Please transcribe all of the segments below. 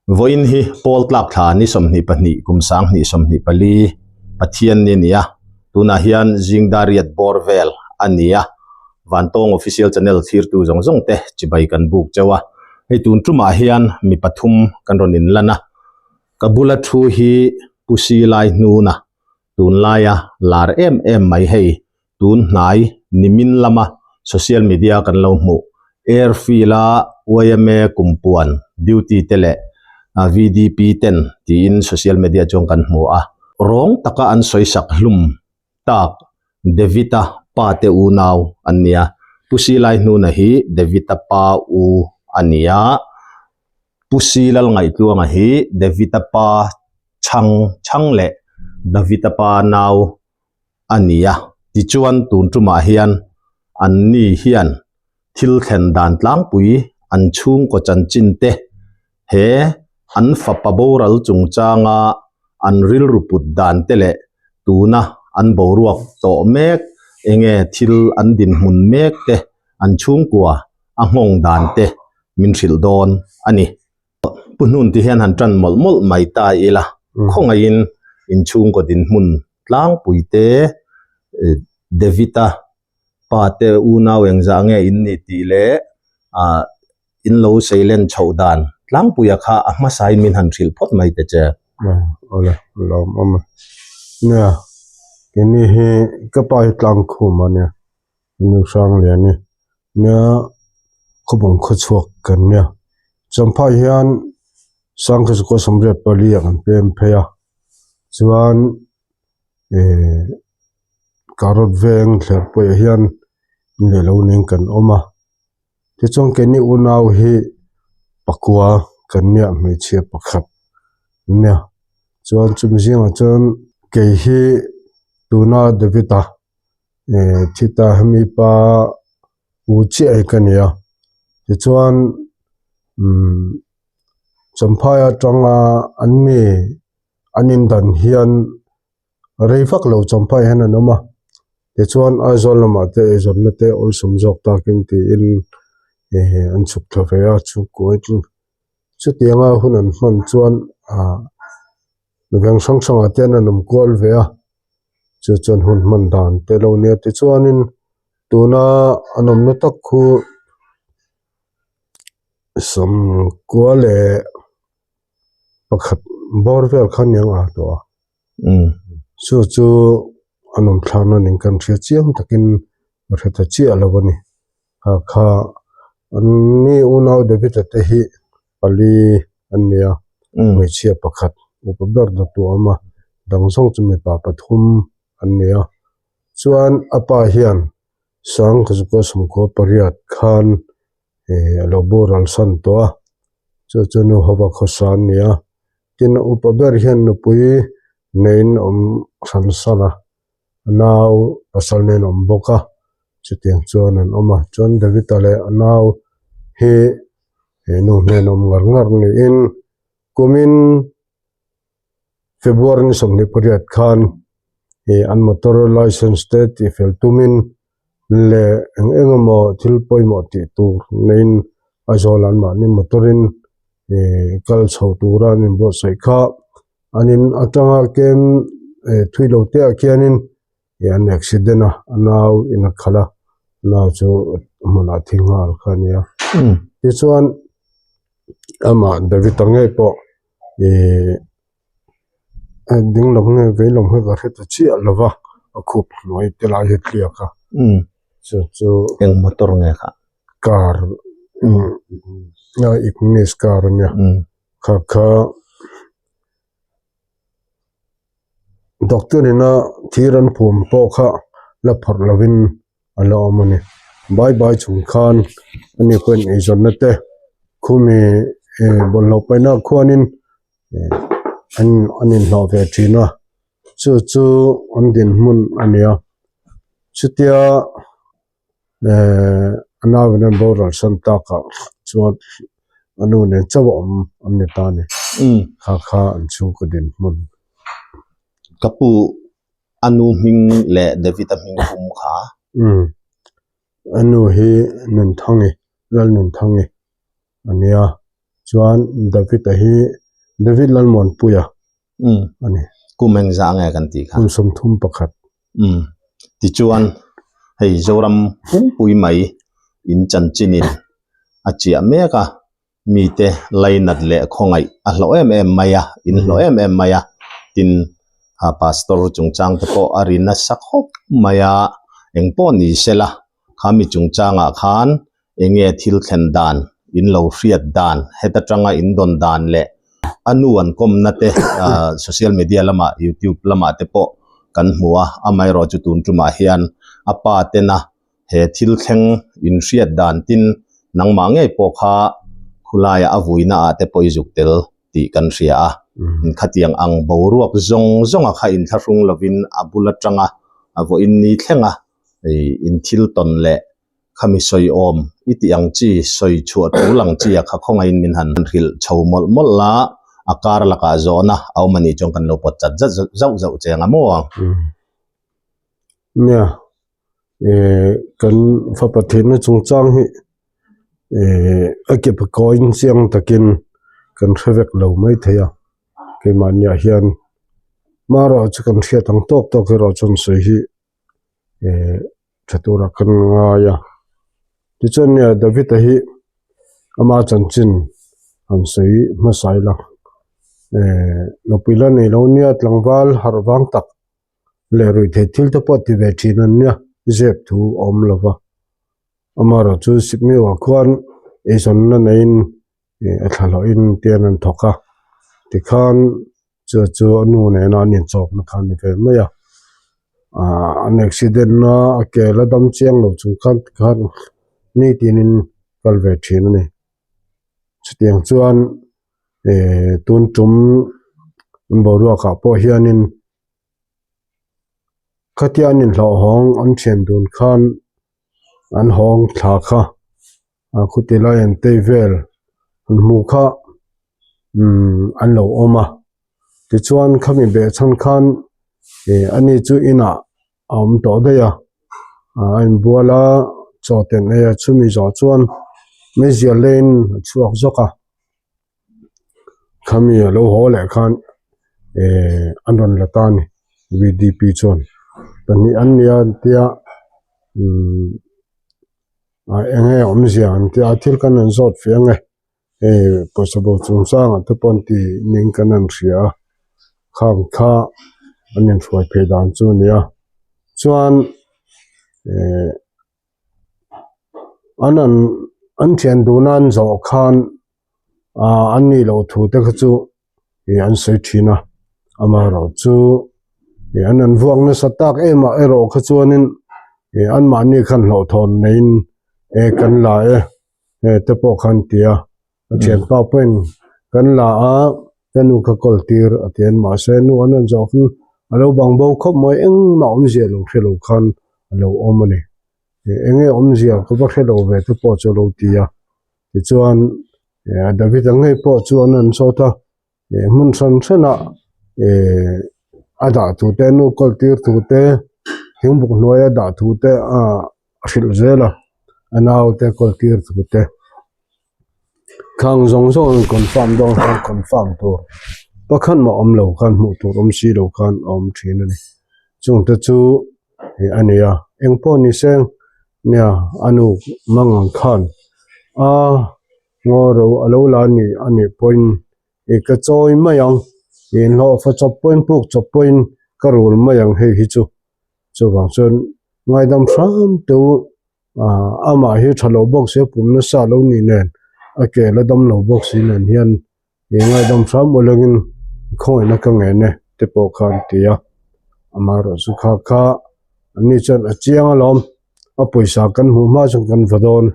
voin hi Paul Clark tha ni somni pahni kumsang ni somni pali pathian ni nia tuna hian jingdariat borvel ania wantong official channel thir tu jong jong te chibai kan buk chawa hei tun tuma hian mi pathum kan ronin lana kabula thu hi pusi lai nu na tun laia lar em mai hei tun hnai nimin lama social media kan lo mu airfila oyame kumpuan duty tele VDP 10 tin social media chong kan mu a rong taka an soisak hlum tak devita pa te u naw ania pusi lai nu na hi devita pa u ania pusi lal ngai tuanga hi devita pa chang le devita pa naw ania ti chuan tun tuma hian an ni hian thil khen dan tlang pui an chung ko chan chin te he an fa paboral chung changa an ril ruput dan tele tuna an boruak to mek enge thil an din mun mek te an chung kwa a ngong dan te min ril don ani punun ti hian han tran mol mol mai ta ila khongain in chung ko din mun tlang pui te devita pate una wengza nge in ni ti le in lo seilen chaudan tlang puya kha ahma sai min han thil phot mai te che ola lo mama nya kini he kapai tlang khu ma nya nu sang le ni nya khobong khochuak kan nya champa hian sang ko samre pali ang pem pheya chuan karot veng thler poi hian le lo ning kan oma ti chong keni unaw hi pakwa kan nya me che pakhat nya chuan chumjinga chuan ke hi tuna devita thita hami pa uchi ai kania ti chuan champaya tanga anni anin dan hian reifak lo champai hana noma ti chuan azolama te ezonna te ol sumjok takin ti in an chuk thlavea chu koitin chu tianga hunan man chuan veng sang sang atian anum kol vea chu chuan hun man dan te lo ne ti chuanin tuna anom na tak khu som kwale pakhat borvel khan yang a to chu anom thana ning kan thia chiang takin reta chi alawani kha anni unaw devita te hi pali ania me chia pakhat upabdar da tu ama dangsong chume pa pathum ania chuan apa hian sang khuzko sumko pariat khan aloboral san to chu hawa khosan nia tin upabdar hian nupui nein san sana naw pasal nen boka chutiang chuan an oma chuan devita le naw he nu nen ngar ni in kumin February ni somni pariat khan an motor license te ti fel tumin le engemo thil poimo ti tur nein azolan ma ni motorin kal chho turan in bo sai kha anin atanga kem thuilo te akianin an accident naw in khala na chu mona thingal khania ti chuan ama devita nge po ding long nge ve long he ga heta chi alwa akhup noi te la he tlia ka chu eng motor nge kha car na ignis car nya kha doctor ina thiran phum po kha la phar lovin ala omani bye chung khan ani pen ezon na te khumi bollo paina khuanin anin lo ve thina chu andin mun ania chutia anawen boral santa ka chuan anu ne chawom amni tani kha an chu ko din mun kapu anu ming le devita ming hum kha anu hi nan thangi lal nan thangi ania chuan David hi David lalmon puya ani kumeng za nge kan ti kha som thum pakhat ti chuan hei zoram pui mai in chan chinin achia meka mi te lainat le khongai a hlo em maya in hlo em maya tin ha pastor chungchang te po arina sakhop maya engpo ni sela khami chungchanga khan enge thil thlen dan in lo hriat dan heta tanga in don dan le anu an kom na te social media lama YouTube lama te po kan hmuwa amai ro chu tun tuma hian apa te na he thil thleng in hriat dan tin nangma nge po kha khulaya avuina ate poizuk tel ti kan hria khatiang ang boruak zong a kha in tharung lovin abula tanga avo in ni thlenga in thil ton le khami soi om itiang chi soi chuat ulang chi a kha khonga in min han ril chhomol mol la akar laka zona au mani chong kan lo pot chat zau chenga mo nya kan fa pathin na chungchang hi akip coin siang takin kan threvek lo mai theya ke mania hian maro chu kan thia tang tok ro chon sei hi chatura kan nga ya ti chon ya David hi ama chanchin an sei ma sai la no pila nei lo nia tlangwal harwang tak le rui the thil te pot ti ve thin an nia zep thu om lova amara chu sipmi wa kwan e son na nein a thalo in tian an thoka ti khan chu anu ne na ni chok na khan ni ve maya an accident na ke la dam chiang lo chu khan ni tinin kalve thin ni chutiang chuan tun tum boru ka po hianin khatianin hlo hong an chen dun khan an hong thla kha khutilai an tevel mu kha an lo oma ti chuan khami be chan khan ani chu ina om to de ya an buala choten e chumi zo chuan mezia lane chuak zoka khami lo ho le khan anon latani VDP chon tani ania tia enge omzia tia thil kan an zot fiange possible chungchang te ponti ning kan an ria kham kha anin foi phedan chu nia chuan an thian dunan zo khan anni lo thu te chu an sei thina ama ro chu an vuang na satak ema ero kha chuanin an mani khan lo thon nein kan la te po khan tia thian pa pen kan la tanu ka kol tir atian ma se nu an zo khan alo bang bo khop moi eng ma om je lo khelo khan alo omani enge omzia ko ba khelo ve te po cho lo tia ti chuan David angai po chuan an sota mun san sena ada tu te nu kol tir tu te hingbuk noya da tu te ril zela anau te kol tir tu te khang zong zong confirm dong confirm tu pakhan ma om lo khan mu tu om si lo khan om thin ani chung te chu ania engpo ni seng nia anu mangang khan ngoro alo la ni ani point ka choi mayang in lo fa chop point puk chop point karul mayang he hi chu wang chon ngai dam sam tu ama hi thalo box se pum na sa lo ni nen ake la dam lo box nen hian ngai dam sam molangin khoi na ka nge ne te po khan tia amaro su kha ani chan achiang alom a poisa kan hu ma chung kan vadon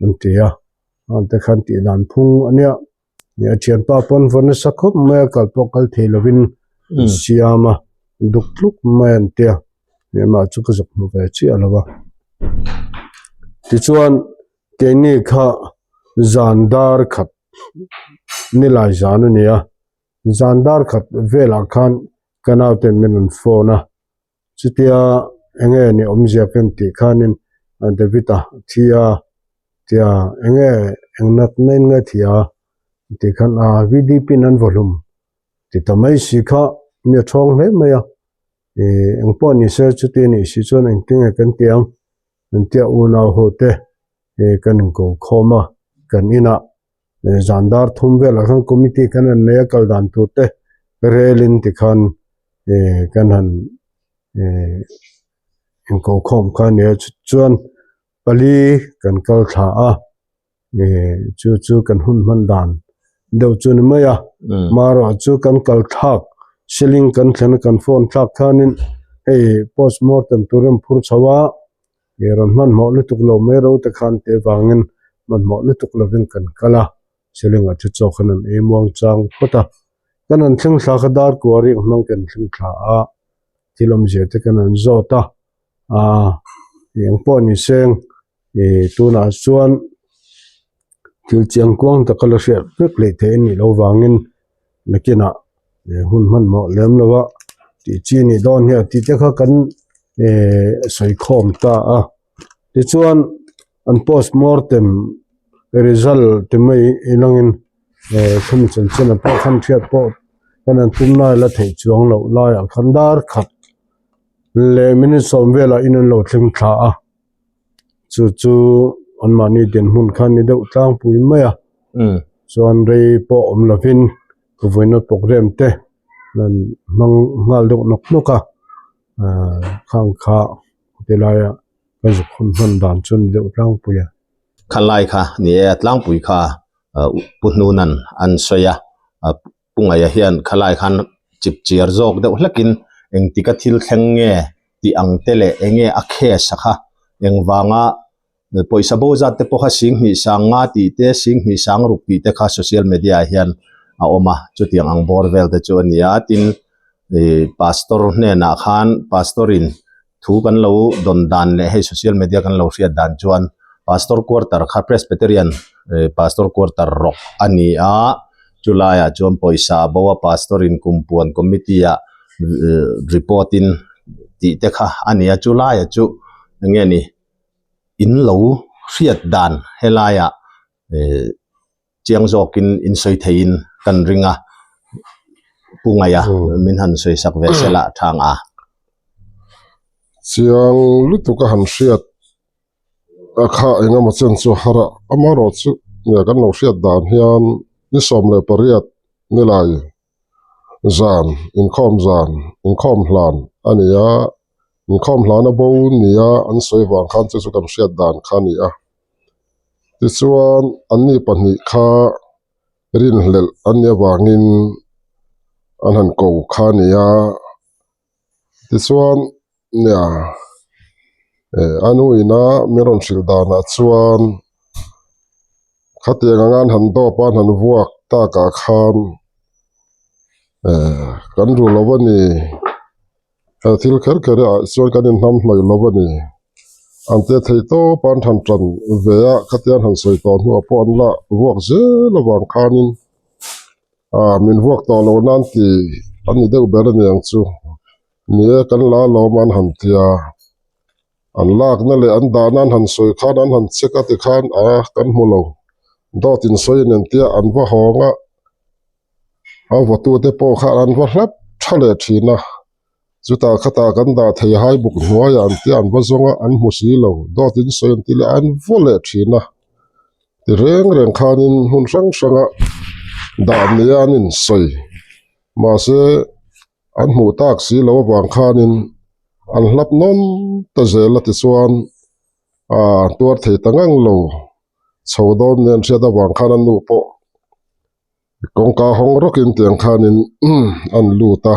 an tia an te khan ti dan phung ania ni achian pa pon von sakhop me kal pokal thelovin siama dukluk man tia ni ma chu ka zok mu ve chi alawa ti chuan ke ni kha zandar khat ni lai zan ania zandar khat vela khan kanaute minun phone chutia enge ni omzia pen ti khanin Davida tia enge engnak nen nga thia ti khan VDP nan volume ti tamai si kha mi thong le maya ang po ni se chu ti ni si chuan ang tinga kan tiang an tia una ho te kan ko khoma kan ina zandar thum ve la khan committee kan an ne kal dan tu te relin ti khan kan han ang ko khom khan ne chuan pali kan kal tha a chu kan hun man dan deuh chu ni maya maro chu kan kal thak siling kan thlen kan phone thak khanin postmortem turam phur chawa ron man mo lu tuk lo me ro te khan te wangin man mo lu tuk lovin kan kala siling a chu chokhanan muang chang pota kanan thling thla khadar kuari mang kan thling thla a tilom je te kanan zota yang po ni seng tuna chuan til chiang kwang ta kala hriat vek le the ni lo wangin nakina hun man mo lem lawa ti chi ni don he ti te kha kan soi khom ta ti chuan an postmortem result te mai ilangin thum chen chen a po khan thiat po kanan tumna la thei chuang lo la ya khandar khat le min som vela in an lo thling thla chu an mani den mun khan ni deuh tlang pui maya chuan rei po om lovin voina program te nan mang ngal deuh nok noka khang kha tilaya kazu khun han dan chun deuh tlang puya khalai kha ni tlang pui kha puhnunan an soya pungaya hian khalai khan chip chiar jok deuh hlakin eng tika thil thleng nge ti ang tele enge akhe sakha eng wanga poisa bo zat te pokha sing ni sanga ti te sing ni sang ruk ti te kha social media hian a oma chutiang ang borvel te chu ania tin pastor ne na khan pastorin thu kan lo don dan le he social media kan lo ria dan chuan pastor quarter kha presbyterian pastor quarter rock ania chulaya chom poisa bowa pastorin kumpuan committee a reportin ti te kha ania chulaya chu nge ni in lo riat dan helaya chiang zokin in soi thein kan ringa pungaya min han soi sak ve sela thanga chiang lutuka han riat akha enga ma chen chu hara amaro chu ne kan lo riat dan hian ni som le pariat ni lai zan in khom hlan ania in khom hlan a bo nia an soi wang khan chu kan riat dan khania ti chuan anni pahnih kha rin hlel ania wangin an han ko khania ti chuan nia anu ina miron shildana chuan khatianga ngan han do pan han vuak ta ka khan kan ru lawani thil kher khere chuan kan in ham hloi lawani ante thei to pan than tran veya khatian han soi ton hu pon la vuak je lawang khanin min vuak to lo nan ti ani deuh ber ani ang chu nie kan la lo man han tia an lak na le an danan han soi khan an han cheka ti khan kan mulo do tin soi nen tia an va honga va tu te po kha an va hlap thale thina chuta khata kan da thei hai buk hnuaya an tia an va zonga an musi lo do tin soi an ti le an vole thina ti reng khanin hun sanga da nianin soi ma se an mu tak si lo wang khanin an hlap non ta zela ti chuan tuar thei tangang lo chodon nen ria da wang khan an nu po kongka hong rokin tiang khanin an luta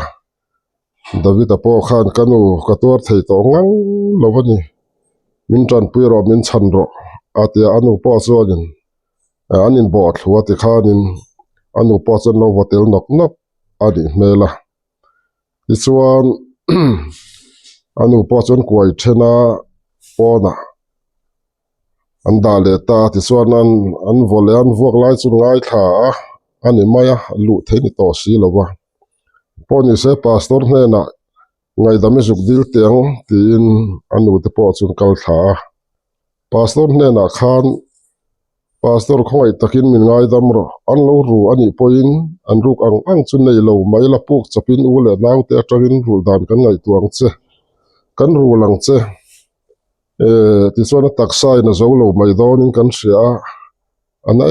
david apo khan kanu ka tuar thei to ngang lowani min tran pui ro min chan ro atia anu po chuanin anin bo thua ti khanin anu po chan lo hotel nok ani mela ti chuan anu po chon kuai thena pona an da le ta ti chuan an vole an vuak lai chu ngai tha ani maya lu theini to si lowa poni se pastor hna ngai dami zuk dil tiang tin anu te po chun kal tha pastor hna khan pastor khoi takin min ngai dam ro an lo ru ani poin an ruk ang chun nei lo mai la puk chapin u le nau te atangin ru dan kan ngai tuang che kan ru lang che ti chuan taksa in zo lo mai donin kan sia ana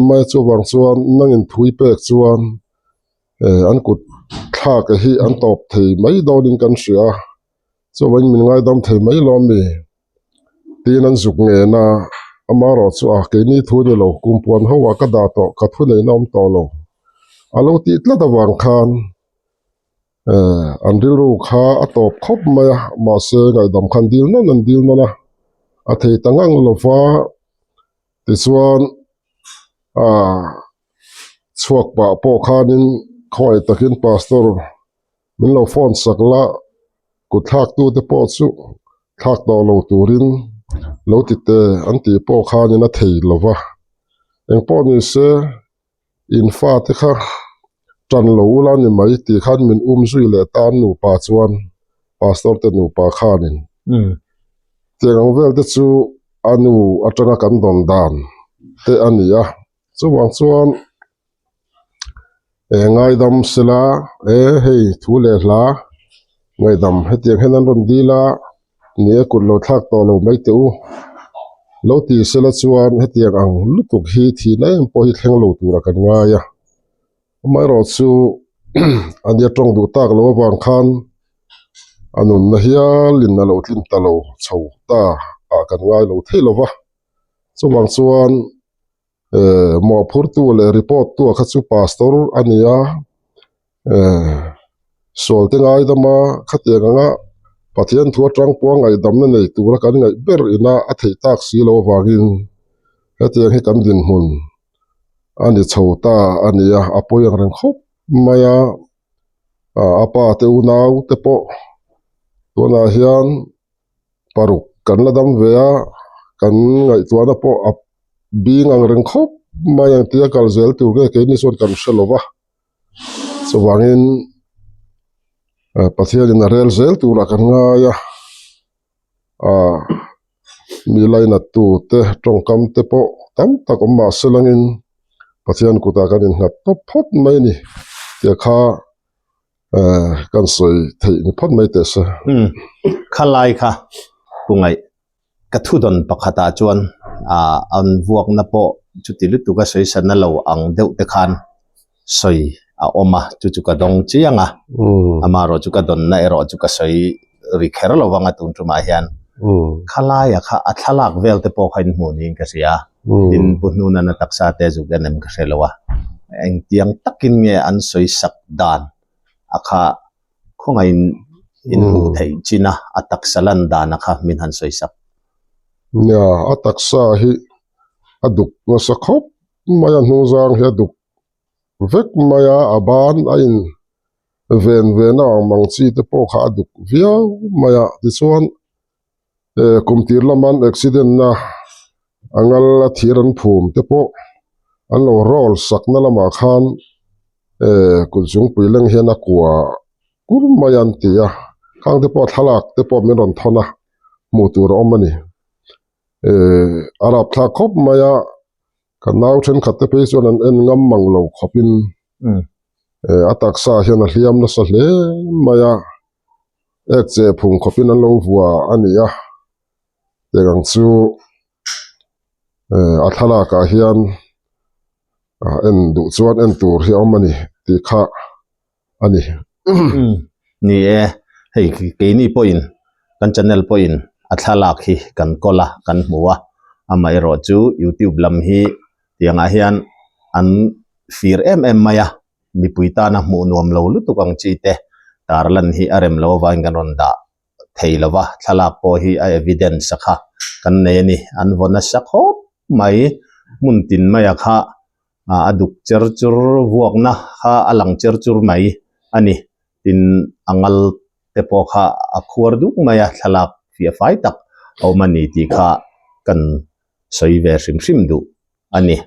mai chu wang chuan nangin thui pek chuan an kut thla ka hi an top thei mai donin kan sia chu wan min ngai dam thei mai lo mi tin an zuk nge na amaro chu a ke ni thu ni lo kumpuan ho wa ka da to ka thu nei nom to lo alo ti tla da wang khan an dil ru kha a top khop ma se ngai dam khan dil no nan dil no na a thei tangang lo fa ti chuan chuak pa po khanin khoi takin pastor min lo phone sakla ku thak tu te po chu thak do lo turin lo ti te an ti po khanin a thei lova eng po ni se in fa te kha tran lo ulan ni mai ti khan min zui le tan nu pa chuan pastor te nu pa khanin tiang vel te chu anu atanga kan don dan te ania chuwang chuan ngai dam sela hei thu le hla ngai dam hetiang henan ron dila nie kut lo thak to lo mai te u lo ti sela chuan hetiang ang lutuk hi thi na em po hi thleng lo tura kan nga ya mai ro chu ania tong du tak lo wang khan anun na hial in na lo tlim ta lo chho ta a kan ngai lo thei lo wa chuwang chuan mo phur tu le report tu kha chu pastor ania sol te ngai dama khatia nga pathian thua tang puang ngai dam na nei tura kan ngai ber ina a thei tak si lo wangin hetiang hi kan din hun ani chhota ania apoyang reng khop maya apa te unau te po tuna hian paruk kan la dam vea kan ngai tuana po bing ang reng khop mayang tia kal zel tu ke ni son kan shelova so wangin pathian in rel zel tu la kan nga ya mi lai na tu te tong kam te po tam tak ma selangin pathian ku ta kan in hat to phot mai ni te kha kan soi thei ni phot mai te sa khalai kha pungai kathudon pakhata chuan an vuak na po chuti lu tu ka soi san na lo ang deuh te khan soi a oma chu ka dong chianga amaro chu ka don na ero chu ka soi ri kher lo wanga tun tuma hian khalai kha athalak vel te po khain hmunin ka sia tin pununa na taksa te zu ganem ka hrelowa eng tiang takin nge an soi sak dan akha khongain in hu thei china ataksalan dan akha min han soi sak nya ataksa hi aduk na sakhop maya nuzang hi aduk vek maya aban ain ven na mangchi te po kha aduk via maya ti chuan kumtir laman accident na angal thiran phum te po an lo rol sakna lama khan kunjung puileng hian a kwa kur mayan tia khang te po thalak te po min ron thona mu tur omani arab thla khop maya kanau then khatte pe chuan an en ngam mang lo khopin ataksa hian a hliam na sa hle maya ek che phung khopin an lo vua ania tegang chu a thalaka hian en du chuan en tur hi omani ti kha ani ni hei ke ni point kan channel point athalak hi kan kola kan hmuwa amai ro chu YouTube lam hi tianga hian an fir maya mi puita na hmu nuam lo lu tukang chi te tarlan hi arem lo wa ngan ron da theilawa thalak po hi a evidence sakha kan ne ni an vona sakho mai muntin maya kha aduk cherchur vuakna kha alang cherchur mai ani tin angal te po kha akhwar du maya thalak fi fai tak au mani ti kha kan soi ve hrim du ani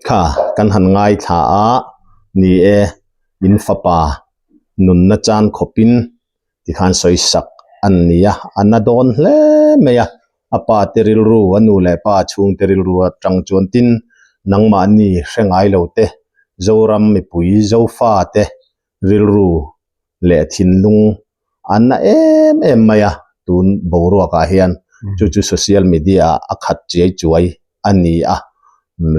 kha kan han ngai tha a ni in fapa nun na chan khopin ti khan soi sak an nia anadon hle meya apa teril ru anu le pa chung teril ru atang chuan tin nangma ni hrengai lo te zoram mi pui zo fa te ril ru le thinlung anna em maya tun boru ka hian chu social media akhat chei chuai ani a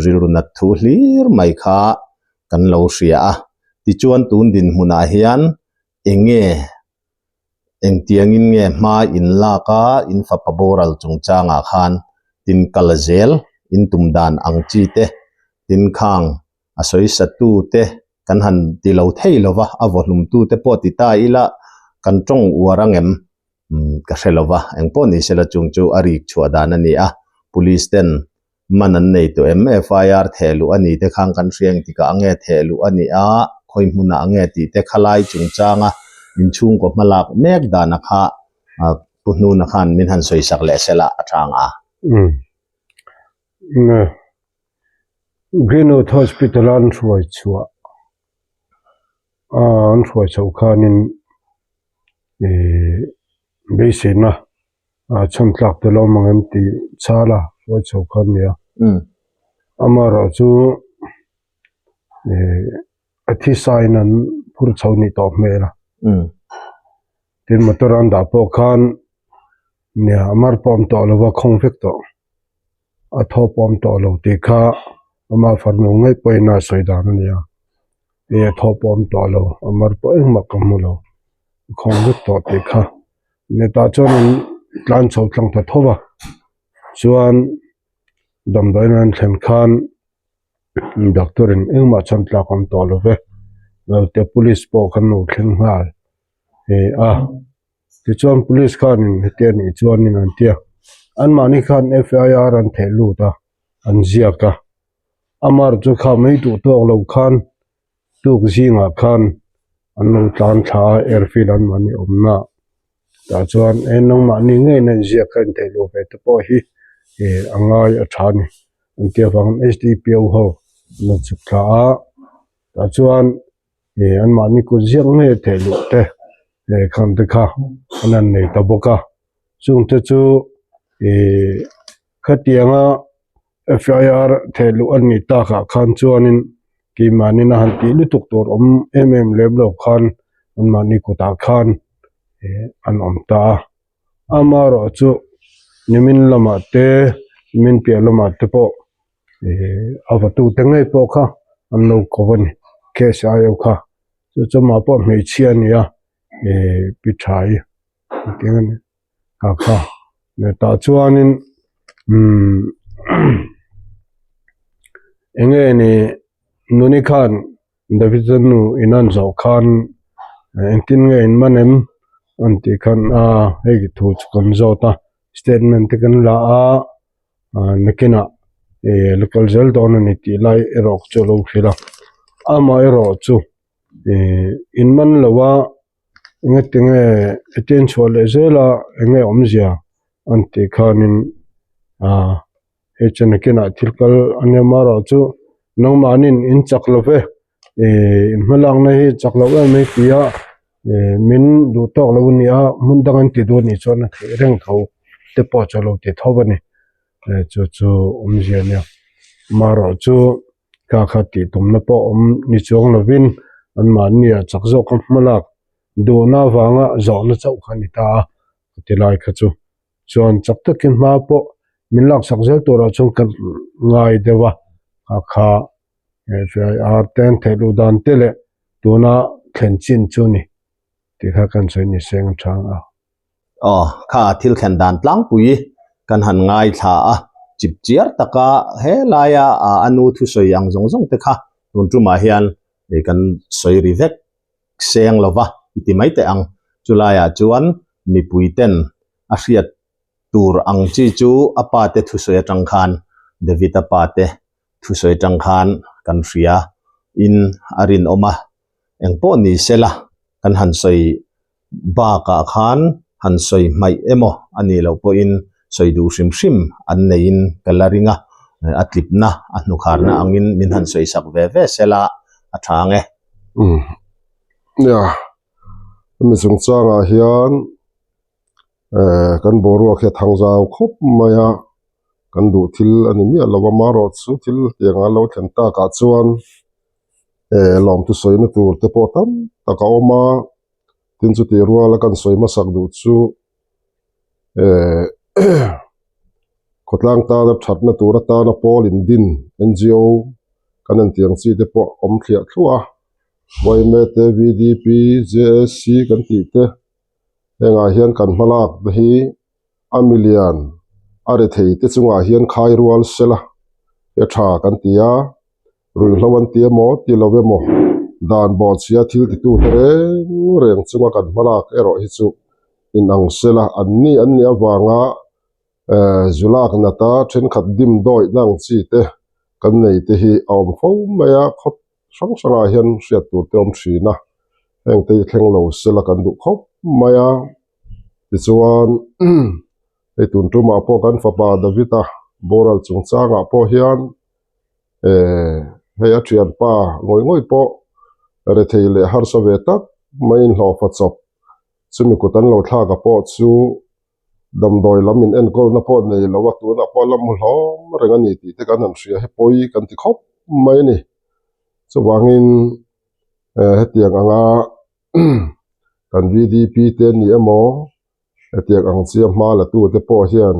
ril ru na thu hlir mai kha kan lo hria a ti chuan tun din hmuna hian eng tiangin nge ma in la ka in fa paboral chungchanga khan tin kalzel in tumdan angchi te tin khang asoi satu te kan han ti lo thei lova avolum tu te poti ta ila kan tong warangem ka hrelowa eng poni sela chungchu ari chuadan ani a police ten manan nei to FIR thelu ani te khang kan riang ti ka ange thelu ani a khoi hmuna ange ti te khalai chungchanga in chung ko malak mek dana kha punu na khan min han soi sak le sela atanga Greenwood Hospital an ruai chua an ruai chau khanin beisina chamtlak te lo mangem ti chala ruai chau khan ya amara chu athi sainan pur chauni to mela tin motoran da po khan ne amar pom to lo wa khongvek to atho pom to lo te kha ama farnu ngai poina soidan ania e tho pom to lo amar po eng makamulo khongvek to te kha ne ta chon tlan chau tlang ta thowa chuan damdainan thlen khan doctorin engma chamtla kom to lo ve te police po khan no thleng hal ti chuan police khan hete ni chuan in an tia an mani khan FIR an thelu ta an ziaka amar chu kha mai tu to lo khan tu zinga khan an lo tlan tha airfield an mani omna ta chuan enong mani nge na ziaka an thelu ve te po hi angai athani an tia wang SDPO ho na chukla ta chuan an mani ko ziak nge thelu te khan te kha anan nei ta boka chung te chu khatianga FIR thelu an ni ta kha khan chuanin ki mani na han ti lu tuk tor om lem lo khan an mani ko ta khan an om ta amaro chu nimin lama te min pia lama te po avatu te ngai po kha an lo kovani case ayo kha chu ma po mei chiania pichai kengan kha ne ta chuanin enge ni nuni khan davizanu inan zo khan entin nge in manem anti khan hegi thu chukam zota statement te kan la nakina local zel don ni ti lai erok cholo khila ama ero chu in man lawa nge attention le zela nge omzia anti khanin hechana kena thilkal anemara chu nongmanin in chaklove in malang na hi chaklawa me pia min du tok lo nia mundangan ti do ni chona reng tho te po chalo te thobani chu omzia nia maro chu ka khati tumna po ni chong lovin an mania chakzo kam malak do na wanga zo na chau khani ta tilai khachu chuan chaktakin ma po minlak sakzel tora chung kan ngai dewa kha FIR ten thelu dan tele tuna thlenchin chuni ti kha kan soi ni seng thanga kha thil khan dan tlang pui kan han ngai tha a chip chiar taka he laya anu thu soi yang zong te kha tun tu ma hian kan soi rivek seng lova iti mai te ang chulaya chuan mi pui ten a hriat tur ang chi chu apa te thu soi atang khan David apa te thu soi atang khan kan hria in arin oma engpo ni sela kan han soi ba ka khan han soi mai emo ani lo po in soi du hrim an nein kalaringa atlipna anu kharna angin min han soi sak ve sela athange mi sung changa hian kan boruak he thang zau khop maya kan du thil ani mi lawa maro chu thil tianga lo thlen ta ka chuan lom tu soina tur te potam taka oma tin chu ti ruala kan soima sak du chu khotlang ta na thatna tura ta na pol in din NGO kan an tiang chi te po om thlia thua voime te VDP JSC kan ti te enga hian kan malak the hi a million are thei te chunga hian khai rual sela e tha kan tia rul hlawan tia mo ti love mo dan bo chia thil ti tu reng chunga kan malak ero hi chu in ang sela anni awanga zulak na ta then khat dim doi nang chi te kan nei te hi awm fo maya khop sanga hian hriat tur te om thina eng te thleng lo sela kan du khop maya ti chuan ei tun tuma po kan fapa davita boral chungchanga po hian hei a thian pa ngoi po re theile har sa ve tak mai hlo fa chop chumi kutan lo thla ka po chu damdoi lamin en kol na po nei lo wa tu na po lam hlom rengani ti te kan an hria he poi kan ti khop mai ni chuwangin hetiang anga kan VDP te ni emo hetiang ang chia hma la tu te po hian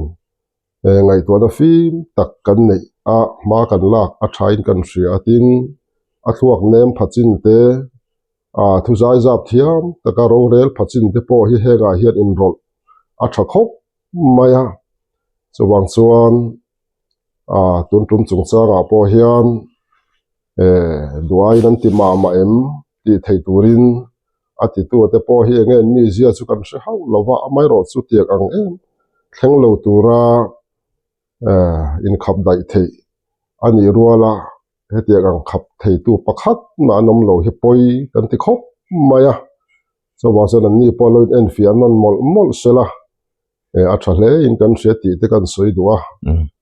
ngai to na fim tak kan nei a ma kan lak a thain kan hria tin a thuak nem phachin te thu zai zap thiam taka ro rel phachin te po hi henga hian in rol a tha khop maya chuwang chuan tun tum chungchanga po hian duai nan ti ma em ti thei turin ati tu te po hi ngen mi zia chu kan hre hau lova amai ro chu tiak ang em thleng lo tura in khap dai thei ani ruala hetiak ang khap thei tu pakhat na nom lo hi poi kan ti khop maya so wasan an ni polo en fi anon mol sela a thle in kan hre ti te kan soi duwa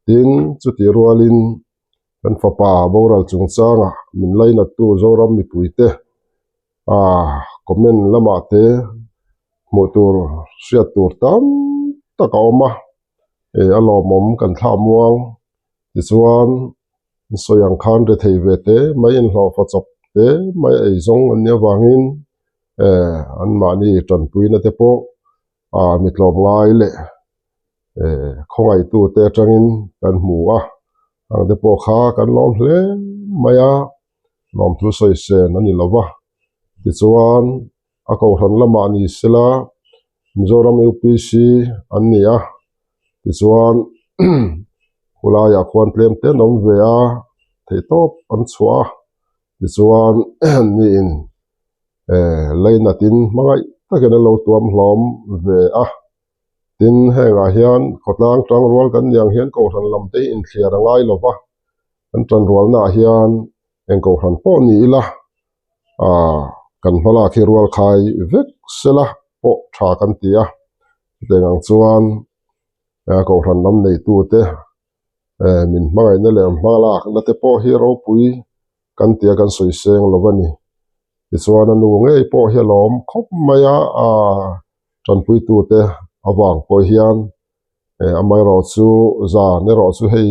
tin chu ti rualin kan fapa boral chungchanga min laina tu zoram mi puite comment lama te motor hriat tur tam taka oma alomom kan thla muang ti chuan soyang khan re thei ve te mai in hlo fa chop te mai ei zong an nia wangin an mani tran puina te po mitlom ngai le khongai tu te tangin kan hmu ang te po kha kan lom hle maya lom thu soi sen ani lova ti chuan a ko ran lama ni sela Mizoram UPC an nia ti chuan kulaya khwan tlem te nom ve a thei top an chua ti chuan ni in leina tin mangai taken lo tuam hlom ve tin henga hian khotlang tang rual kan yang hian ko ran lam te in thliar angai lova kan tran rual na hian eng ko ran po ni ila kan hala khi rual khai vek sela po tha kan tia dengang chuan ko ran lam nei tu te min mangai na le mala na te po hi ro pui kan tia kan soi seng lovani ti chuan anu ngei po hi lom khop maya tran pui tu te awang po hian amai ro chu za ne ro chu hei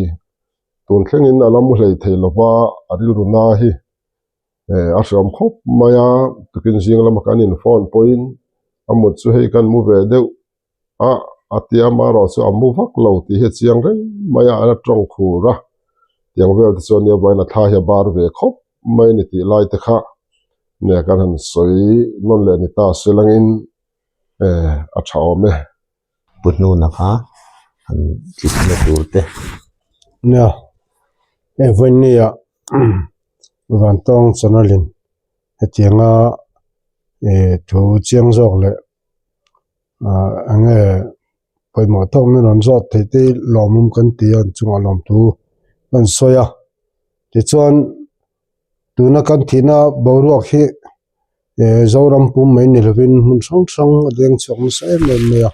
tun thlengin alam hlei thei lova aril runa hi ashram khop maya tukin jing lama kan in phone point amut chu hei kan mu ve deuh atia ma ro chu amu vak lo ti he chiang re maya ala trong khura tiang vel ti chuan ya baina tha he bar ve khop mai ni ti lai te kha ne kan han soi non le ni ta selangin a thao me putnu na kha an kitna turte nya venia van tong chanalin hetianga thu chiang jok le ange poimo thok men on zot thei lomum kan tian chunga lom tu kan soya ti chuan tuna kan thina boruak hi zoram pum mai ni lovin mun sang deng chong se me ya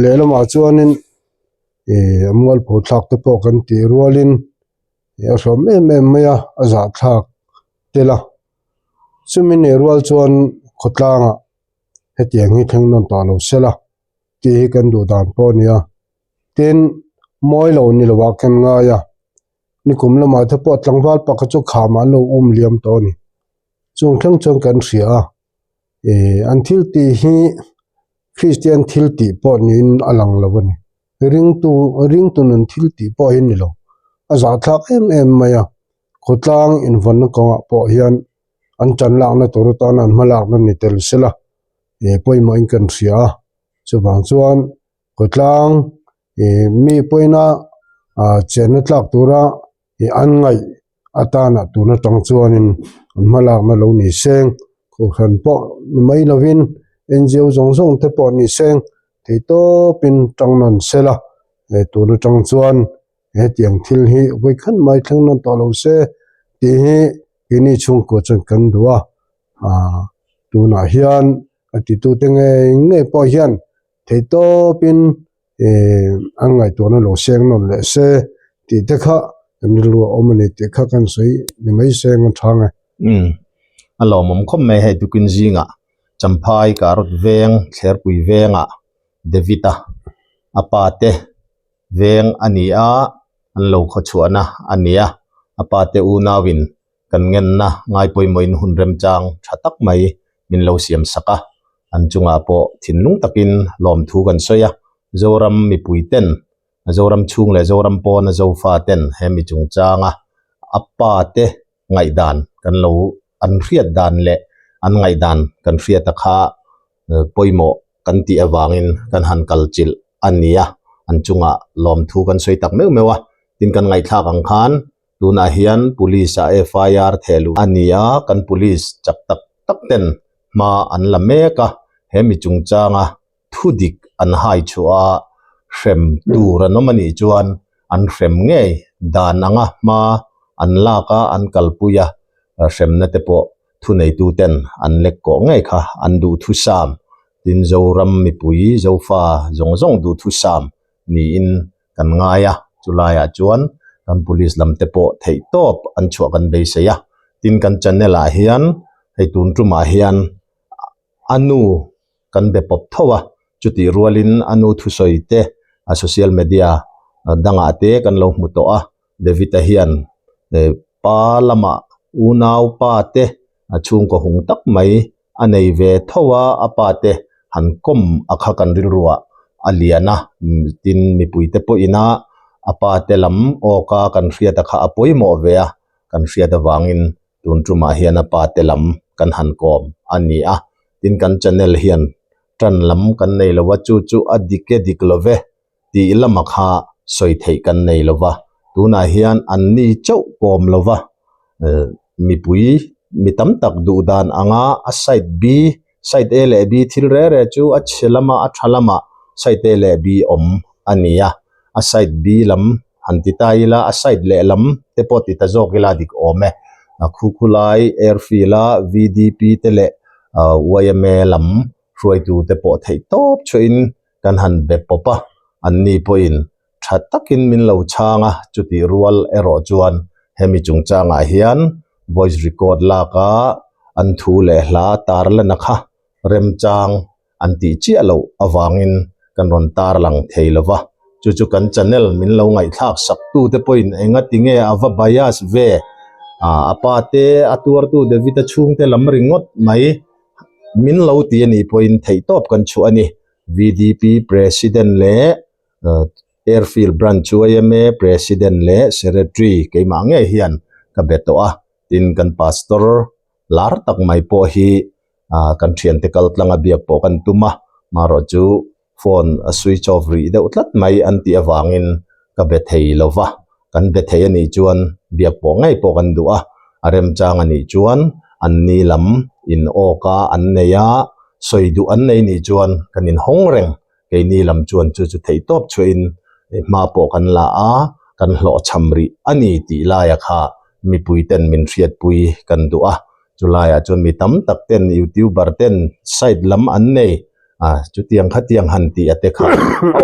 le lama chuanin amwal phu thak te po kan ti rualin ro me ya aza thak tela chumin rual chuan khotlanga hetiang hi theng non ta lo sela ti kan du dan po nia tin moi lo ni lo wa kan nga ya ni kum la ma the po tlangwal pa ka chu kha ma lo liam to ni chung thlang chong kan ria until ti hi Christian thil ti po nin alang lo ni ring tu nun thil ti po hin ni lo a za thak em maya khotlang in von ko po hian an chan lak na tur ta nan malak na ni tel sela poi mo in kan ria chu bang chuan khotlang mi poina chen tlak tura an ngai atana tuna tang chuan in malak na lo ni seng ko khan po mai lovin NGO zong te po ni seng te to pin tang nan sela tuna tang chuan tiang thil hi voi khan mai thlang nan to lo se ti hi ini chung ko chen kan duwa tuna hian ati tu te nge po hian te to pin angai to na lo seng non le se ti te kha mi lu omani te kha kan soi ni mai seng thang alo mom khom me he tukin zinga champhai karot veng thler pui venga devita apate veng ania an lo kho chuana ania apate unawin kan ngen na ngai poi moin hun rem chang thatak mai min lo siam saka an chunga po thinlung takin lom thu kan soya zoram mi puiten zoram chung le zoram pon zofa ten hemi chung changa apate ngai dan kan lo an riat dan le an ngai dan kan riat kha poimo kan ti awangin kan han kalchil ania an chunga lom thu kan soi tak mewa tin kan ngai thak ang khan tuna hian police a FIR thelu ania kan police chak tak ten ma an la meka hemi chung changa thudik an hai chua hrem tur anomani chuan an hrem nge dan anga ma an laka an kalpuya hrem na te po thu nei tu ten an lek ko nge kha an du thu sam tin zoram mi pui zofa zong du thu sam ni in kan ngaya chulaya chuan kan police lam te po thei top an chua kan be se ya tin kan channel a hian hei tun tuma hian anu kan be pop thowa chuti rualin anu thu soite a social media danga te kan lo hmu to a devita hian palama unaw pa te achung ko hung tak mai anei ve thowa apate han kom akha kan rilruwa aliana tin mi puite po ina apate lam oka kan hriata kha apoi mo vea kan hriata wangin tun tuma hian apate lam kan han kom ania tin kan channel hian tran lam kan nei lowa chu adike diklove ti lamakha soi thei kan nei lova tuna hian anni chau kom lova mi pui mi tam tak du dan anga a side B side A le B thil re chu a chelama a thalama side A le B om ania a side B lam hantitaila a side le lam te poti ta zokila dik ome khukhulai airfila VDP tele YMA lam ruai tu te po thei top chuin kan han be popa anni poin thatakin min lo changa chuti rual ero chuan hemi chung changa hian voice record laka an thu le hla tar la nakha rem chang anti chi alo awangin kan ron tar lang theilova chu kan channel min lo ngai thak sak tu te point enga tinge ava bias ve apate atur tu devita chung te lam ringot mai min lo ti ani point thei top kan chu ani VDP president le airfield branch YMA president le secretary keima nge hian ka beto a tin kan pastor lar tak mai po hi kan thian te kal tlanga biak po kan tuma maro chu phone a switch off ri de utlat mai anti awangin ka be thei lova kan be thei ani chuan biak po ngai po kan du a arem chang ani chuan anni lam in oka anneya soidu an nei ni chuan kanin hongreng ke ni lam chuan chu thei top chuin ma po kan la a kan hlo chamri ani ti la ya kha mi puiten min riat pui kan du a chulaya chun mi tam tak ten youtuber ten side lam an nei chu tiang khatiang han ti ate kha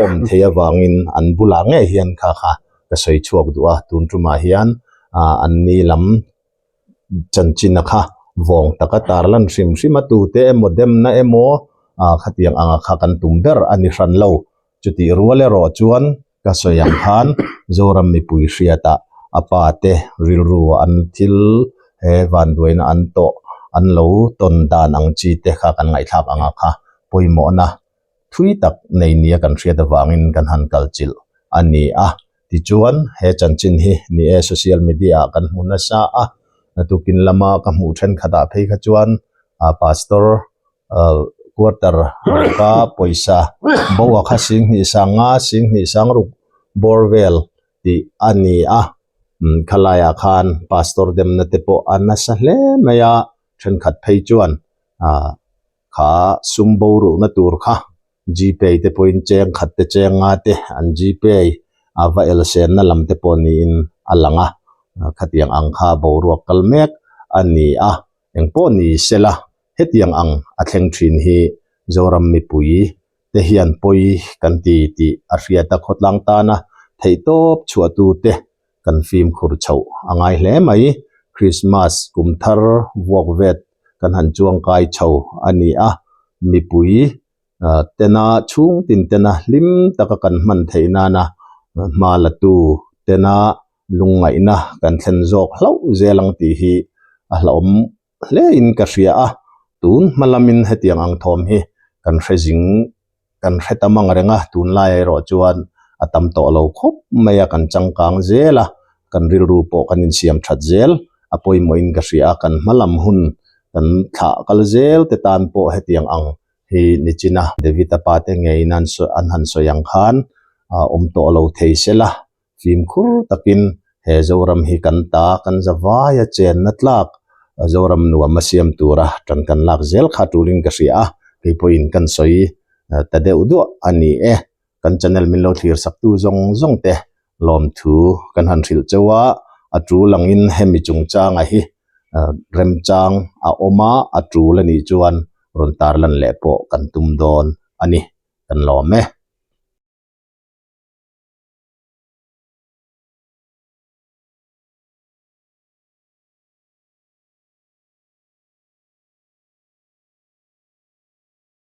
om theya wangin an bula nge hian kha ka soi chuak du a tun tuma hian anni lam chanchin kha vong taka tarlan rim rimatu te modem na emo khatiang anga kha kan tumber ani hran lo chuti ruale ro chuan ka soyang khan zoram mi pui hriata apa te rilru an thil he van duina an to an lo ton dan ang chi te kha kan ngai thlak anga kha poimo na thui tak nei nia kan hriat awangin kan han kalchil ani a ti chuan he chanchin hi ni e social media kan hmuna sa a tukin lama ka hmu then khata phei kha chuan pastor quarter ka poisa bowa kha sing ni sang ru borvel ti ani a khalaya khan pastor dem na te po anasa hle maya then khat phei chuan kha sumbo ru na tur kha gpay te point cheng khat te chenga te an gpay ava el sen na lam te po ni in alanga khatiang ang kha boru kalmek ani a engpo ni sela hetiang ang athleng thin hi zoram mi pui te hian poi kan ti ariata khotlang ta na theitop chuatu te kan film khur chho angai hle mai Christmas kumthar wokvet kan han chuang kai chho ani a mi pui tena chung tin tena lim taka kan man theina na malatu tena lungai na kan thlen jok hlau zelang ti hi a hlom hle in ka hria a tun malamin hetiang ang thom hi kan hrezing kan hretamang renga tun lai ro chuan atam to lo khop maya kan changkang zela kan rilru po kan in siam that zel apoi moin ka hria kan malam hun kan tha kal zel te tan po hetiang ang hi nichina devita pate ngei nan so an han so yang khan to lo theisela film khur takin he zoram hi kan ta kan zawaya chen natlak zoram nuwa masiam tura tan kan lak zel khatuling ka ria ke point kan soi tade udu ani kan channel min lo thlir sak tu zong te lom thu kan han thil chawa atu langin hemi chungchang a hi remchang a oma atu lani chuan ron tar lan le po kan tum don ani kan lom